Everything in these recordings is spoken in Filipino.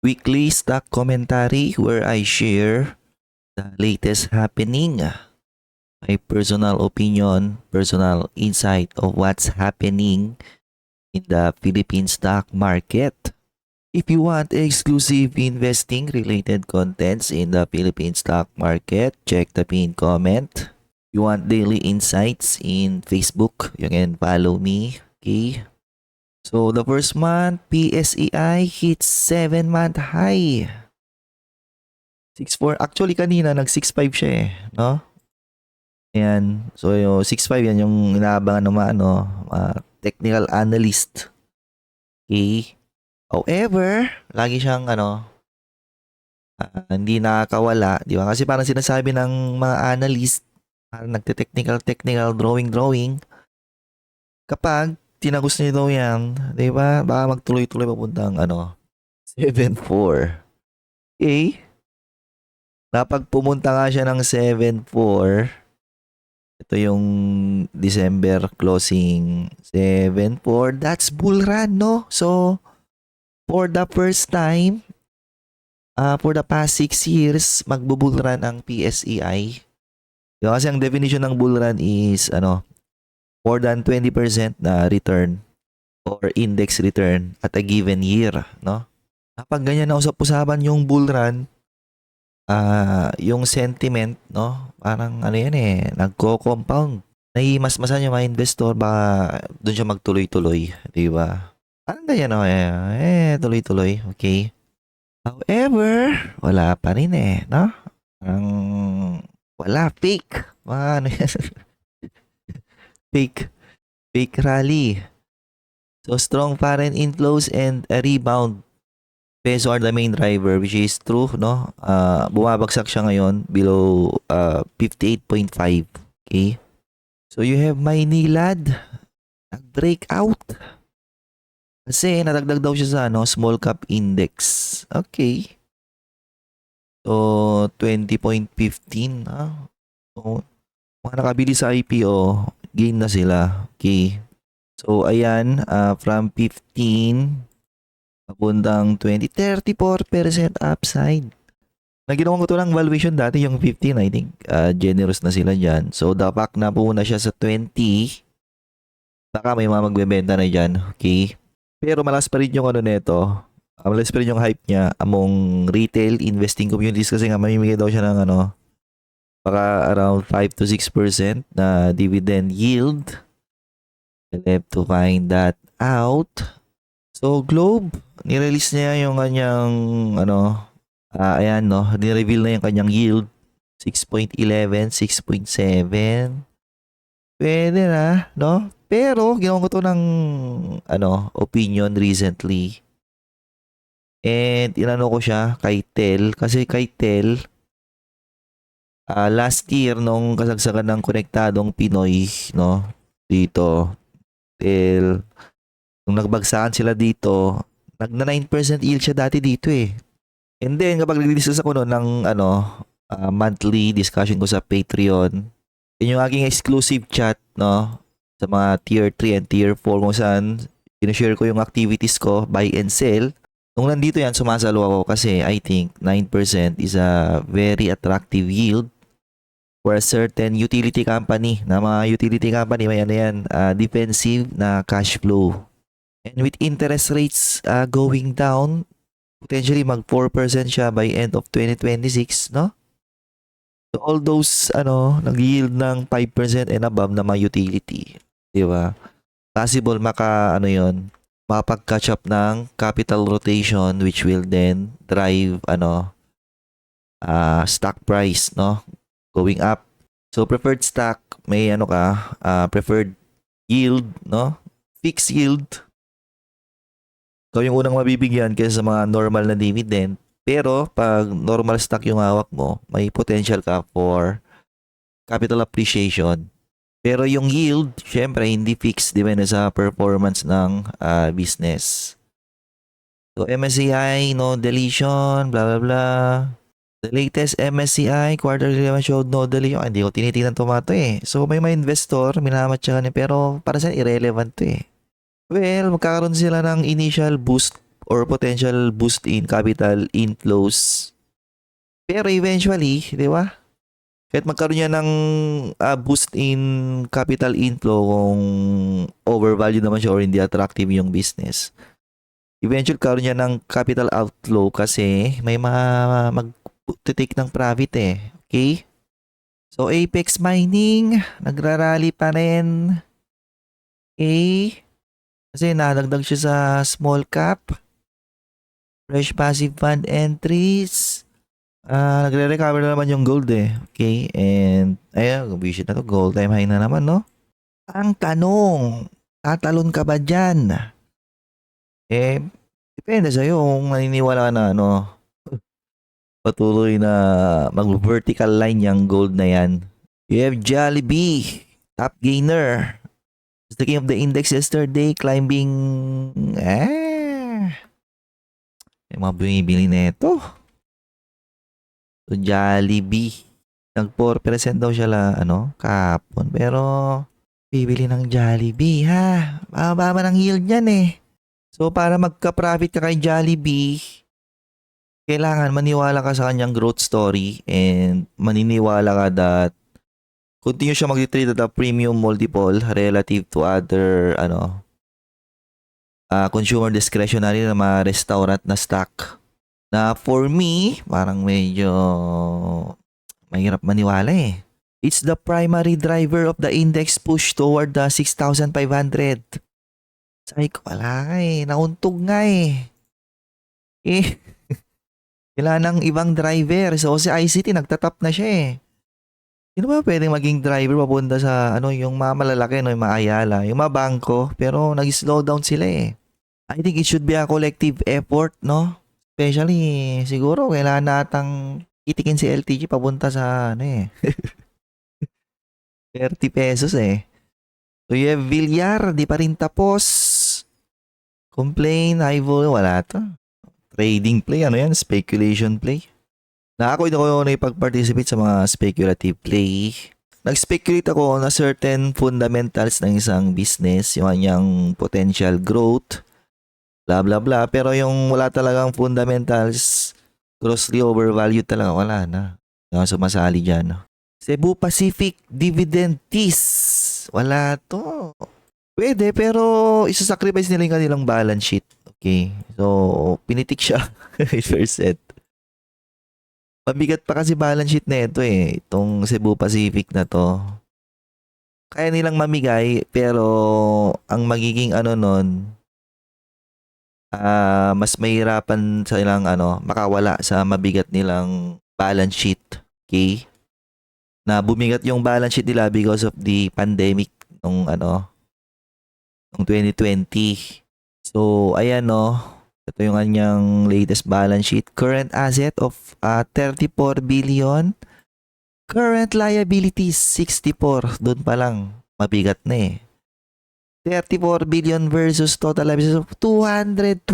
weekly stock commentary where I share the latest happening, my personal opinion, personal insight of what's happening in the Philippine stock market. If you want exclusive investing related contents in the Philippine stock market, check the pinned comment. You want daily insights in Facebook, you can follow me. Okay. So the first month, PSEI hits 7-month high. 6.4. Actually kanina nag 6.5 siya eh, no? Ayan. So yung 6.5 yan yung inaabangan ng mga technical analyst. Okay. However, lagi siyang hindi nakakawala, di ba? Kasi parang sinasabi ng mga analyst, parang nagte-technical drawing. Kapag tinagos niyo daw yan, di ba? Baka magtuloy-tuloy papuntang 7.4. Okay. Kapag pumunta nga siya ng 7.4, ito yung December closing 7.4, that's bull run, no? So, for the first time, for the past 6 years, magbubull run ang PSEI. Diba? Kasi ang definition ng bull run is more than 20% na return or index return at a given year, no? Kapag ganyan na usap-usapan yung bull run, yung sentiment, no? Parang yan nagko-compound. Naimasmasan yung mga investor, baka doon siya magtuloy-tuloy, di ba? Parang ganyan, tuloy-tuloy, okay? However, wala pa rin no? Parang wala, fake. Yan? fake rally. So, strong foreign inflows and a rebound. Peso are the main driver, which is true, no? Bumabagsak siya ngayon below 58.5. Okay? So, you have Maynilad. Nag-breakout. Kasi nadagdag daw siya sa small cap index. Okay. So, 20.15. So, mga nakabili sa IPO, gain na sila. Okay. So, ayan, from 15 papuntang 20, 34% upside. Naginawa ko to ng valuation dati yung 15, I think generous na sila dyan. So, dapat na po na siya sa 20. Baka may mga magbebenta na dyan. Okay. Pero malas pa rin yung neto. Malas pa rin yung hype niya among retail investing communities kasi nga mamimigay daw siya ng baka around 5 to 6% na dividend yield. I'll have to find that out. So, Globe, nirelease niya yung kanyang ayan nireveal na yung kanyang yield. 6.11, 6.7. Pwede na, no? Pero, ginawa ko to ng, opinion recently. And, inano ko siya kay Tel. Kasi kay Tel, last year, nung kasagsagan ng konektadong Pinoy, no? Dito, Tel, nung nagbagsakan sila dito, nagna 9% yield siya dati dito eh. And then, kapag nag-discuss ako noon ng, monthly discussion ko sa Patreon, yun yung aking exclusive chat, no? Sa mga tier 3 and tier 4 kung saan sinashare ko yung activities ko, buy and sell. Nung nandito yan, sumasalo ako kasi I think 9% is a very attractive yield for a certain utility company. Na mga utility company, may defensive na cash flow. And with interest rates going down, potentially mag 4% siya by end of 2026, no? So all those nag-yield ng 5% and above na mga utility, 'di ba? Possible mapag-catch up ng capital rotation which will then drive stock price, no? Going up. So preferred stock, may preferred yield, no? Fixed yield. So yung unang mabibigyan kaysa sa mga normal na dividend. Pero pag normal stock yung hawak mo, may potential ka for capital appreciation. Pero yung yield, syempre hindi fixed, depende sa performance ng business. So MSCI, no deletion, blah blah blah. The latest MSCI quarterly naman showed no deletion. Hindi ko tinitingnan tomato eh. So may mga investor, minamatsa niya, pero para sa irrelevant to eh. Well, magkakaroon sila ng initial boost or potential boost in capital inflows. Pero eventually, di ba? Kahit magkaroon yan ng boost in capital inflow kung overvalued naman siya or hindi attractive yung business. Eventually, karoon yan ng capital outflow kasi may mga mag-take ng profit eh. Okay? So, Apex Mining, nagrarally pa rin. Okay? Kasi nadagdag siya sa small cap. Fresh passive fund entries. Nagre-recover na naman yung gold eh. Okay? And, ayan, visit na to. Gold time high na naman, no? Ang tanong, tatalon ka ba dyan? Eh, depende sa'yo kung naniniwala ka na, ano, patuloy na mag-vertical line yung gold na yan. You have Jollibee, top gainer. The king of the index yesterday, climbing, yung mga bumibili na ito. So, Jollibee. Nag 4% daw siya kahapon. Pero, bibili ng Jollibee, ha? Mababa ng yield yan eh. So, para magka-profit ka kay Jollibee, kailangan maniwala ka sa kanyang growth story and maniniwala ka that continue siya mag-trade at a premium multiple relative to other consumer discretionary na mga restaurant na stock. Na for me, parang medyo mahirap maniwala eh. It's the primary driver of the index push toward the 6,500. Sabi ko, wala nga eh. Nauntog nga eh. Kailangan ng ibang driver. So si ICT nagtatap na siya eh. Sino ba pwedeng maging driver papunta sa yung mga malalaki, yung mga Ayala, yung mga bangko, pero nag-slow down sila eh. I think it should be a collective effort, no? Especially, siguro, kailangan natang itikin si LTG papunta sa 30 pesos eh. So you have Villar, di pa rin tapos. Complain, high volume, wala to. Trading play, speculation play. Ako na ipag-participate sa mga speculative play. Nag-speculate ako na certain fundamentals ng isang business, yung kanyang potential growth, blah blah blah. Pero yung wala talagang fundamentals, grossly overvalued talaga, wala na. Yung sumasali dyan. Cebu Pacific Dividend Teas. Wala to. Pwede, pero isa-sacrifice nila yung kanilang balance sheet. Okay. So, pinitik siya. First set. Mabigat pa kasi balance sheet na ito eh. Itong Cebu Pacific na to. Kaya nilang mamigay, pero ang magiging nun, mas mahirapan silang makawala sa mabigat nilang balance sheet. Okay? Na bumigat yung balance sheet nila because of the pandemic nung 2020. So, ayan ito yung kanyang latest balance sheet. Current asset of 34 billion. Current liabilities 64. Doon pa lang mabigat na eh. 34 billion versus total liabilities of 225.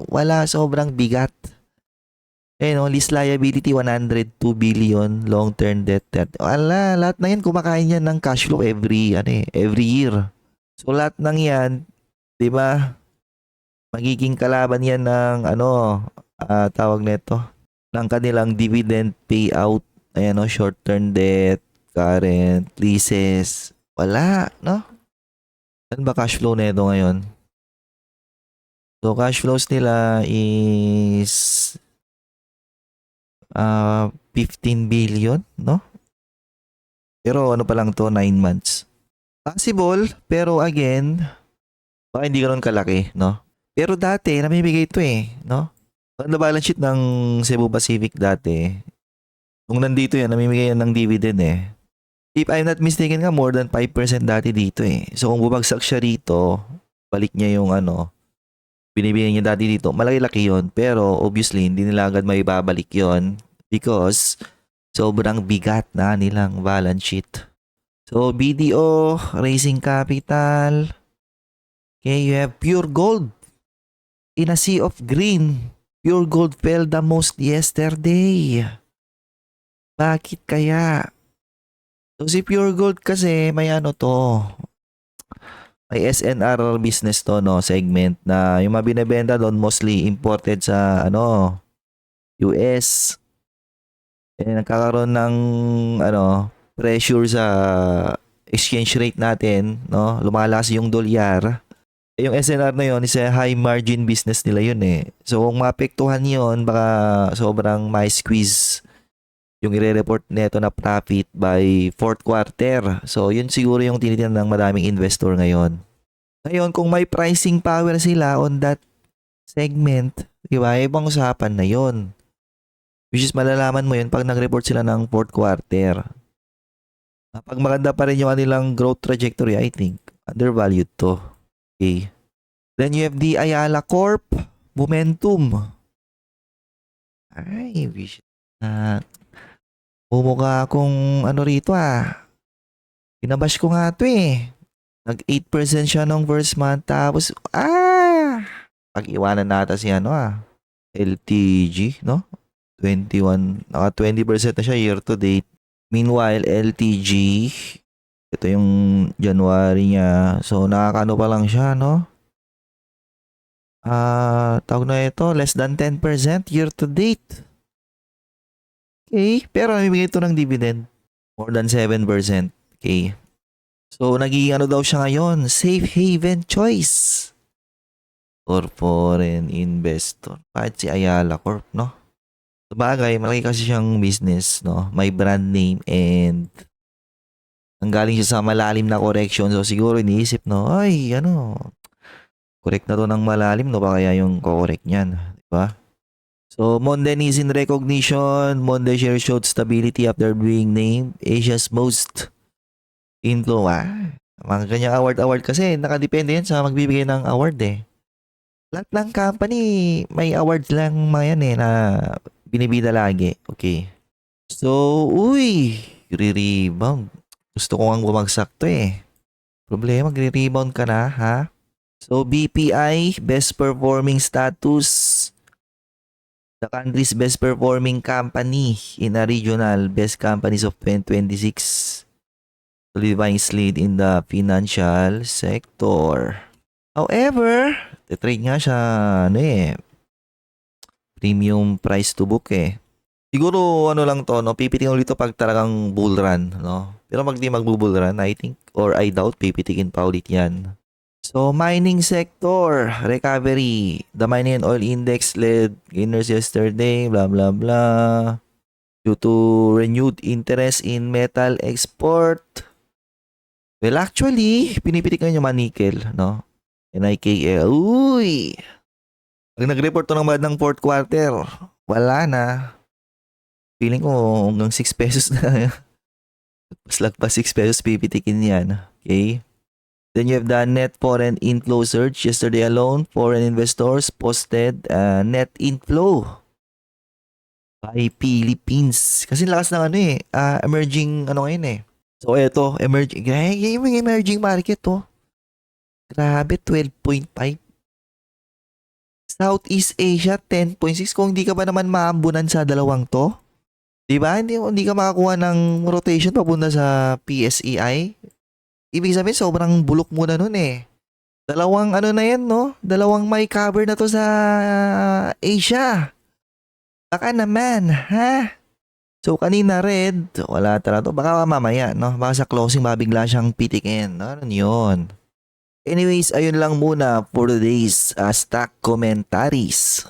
Wala, sobrang bigat. Lease liability 102 billion, long-term debt 30. Wala, lahat na yan kumakain yan ng cash flow every year. So lahat ng yan, 'di ba? Magiging kalaban yan ng tawag nito, ng kanilang dividend payout. Ayan short-term debt, current leases. Wala, no? Saan ba cash flow nito ngayon? So cash flows nila is 15 billion, no? Pero pa lang to, 9 months. Possible, pero again, baka hindi ganoon kalaki, no? Pero dati, namimigay ito eh, no? Ang balance sheet ng Cebu Pacific dati, nung nandito yan, namimigay yan ng dividend eh. If I'm not mistaken nga, more than 5% dati dito eh. So kung bumagsak siya rito, balik niya yung binibigyan niya dati dito, malaki-laki yun. Pero obviously, hindi nila agad may babalik yun because sobrang bigat na nilang balance sheet. So, BDO, raising capital. Okay, you have Pure Gold. In a sea of green, Pure Gold fell the most yesterday. Bakit kaya? So, si Pure Gold kasi may May SNR business to, no, segment na yung mga binebenta doon mostly imported sa US. Nagkakaroon ng pressure sa exchange rate natin, no? Lumalakas yung dolyar. Yung SNR na yun is a high margin business nila yun eh. So kung maapektuhan yun, baka sobrang may squeeze yung i-report neto na profit by fourth quarter. So yun siguro yung tinitingnan ng madaming investor ngayon. Ngayon, kung may pricing power sila on that segment, di ba, ibang usapan na yun. Which is malalaman mo yun pag nag-report sila ng fourth quarter. Pag maganda pa rin yung kanilang growth trajectory, I think, undervalued to. Okay. Then you have the Ayala Corp, Momentum. Ay, wish. Mumukha akong rito Pinabash ko nga to eh. Nag 8% siya nung first month. Tapos, pag-iwanan natin si LTG, no? 21, naka 20% na siya year to date. Meanwhile, LTG, ito yung January niya. So, nakakano pa lang siya, no? Tawag na ito, less than 10% year to date. Okay, pero namimigay ito ng dividend. More than 7%. Okay. So, naging daw siya ngayon? Safe haven choice for foreign investor. Kahit si Ayala Corp, no? Sabagay, malaki kasi siyang business, no? May brand name and ang galing siya sa malalim na correction. So, siguro iniisip, no? Ay, correct na to ng malalim, no? Ba kaya yung correct niyan, di ba? So, Monden is in recognition. Monden share showed stability after being named Asia's most inflow. Mga ganyang award kasi nakadepende yan sa magbibigay ng award eh. Lahat ng company may awards lang mga yan na binibida lagi. Okay. So, re-rebound. Gusto ko nga bumagsak to eh. Problema, re-rebound ka na, ha? So, BPI, best performing status. The country's best performing company in a regional best companies of 2026. Solidifying its lead in the financial sector. However, trade nga siya, premium price to book eh. Siguro lang to, no, pipitikin ulit to pag talagang bull run, no? Pero pag di magbubull run, I think, or I doubt, pipitikin pa ulit yan. So, mining sector, recovery. The mining and oil index led gainers yesterday, blah, blah, blah. Due to renewed interest in metal export. Well, actually, pinipitik yung mga nickel, no? NIKL. Pag nag-report to ng ng fourth quarter, wala na. Feeling ko hanggang 6 pesos na. Mas lagpas 6 pesos, pipitikin yan. Okay? Then you have the net foreign inflow surge. Yesterday alone, foreign investors posted net inflow by Philippines. Kasi lakas ng emerging ngayon eh. So ito, yung emerging market to. Grabe, 12.5. Southeast Asia, 10.6. Kung hindi ka ba naman maambunan sa dalawang to, diba? Hindi ka makakuha ng rotation papunta sa PSEI. Ibig sabihin, sobrang bulok muna nun eh. Dalawang na yan, no? Dalawang may cover na to sa Asia. Baka naman, ha? So, kanina red, wala talaga to. Baka mamaya, no? Baka sa closing, mabigla siyang pitikin. Ano yun? Anyways, ayun lang muna for today's stock commentaries.